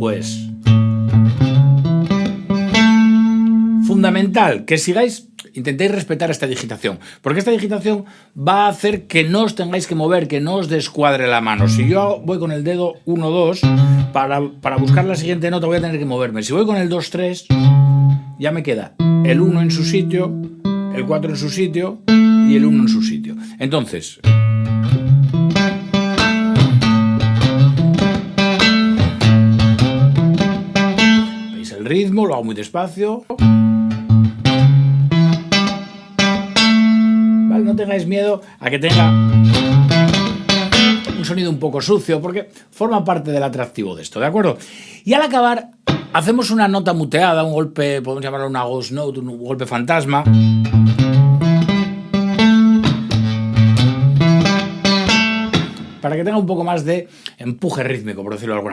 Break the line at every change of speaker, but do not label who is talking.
pues... Fundamental que sigáis, intentéis respetar esta digitación, porque esta digitación va a hacer que no os tengáis que mover, que no os descuadre la mano. Si yo voy con el dedo 1, 2, para buscar la siguiente nota voy a tener que moverme. Si voy con el 2, 3, ya me queda el 1 en su sitio, el 4 en su sitio y el 1 en su sitio. Entonces... ¿Veis el ritmo? Lo hago muy despacio. No tengáis miedo a que tenga un sonido un poco sucio, porque forma parte del atractivo de esto, ¿de acuerdo? Y al acabar, hacemos una nota muteada, un golpe, podemos llamarlo una ghost note, un golpe fantasma. Para que tenga un poco más de empuje rítmico, por decirlo de alguna manera.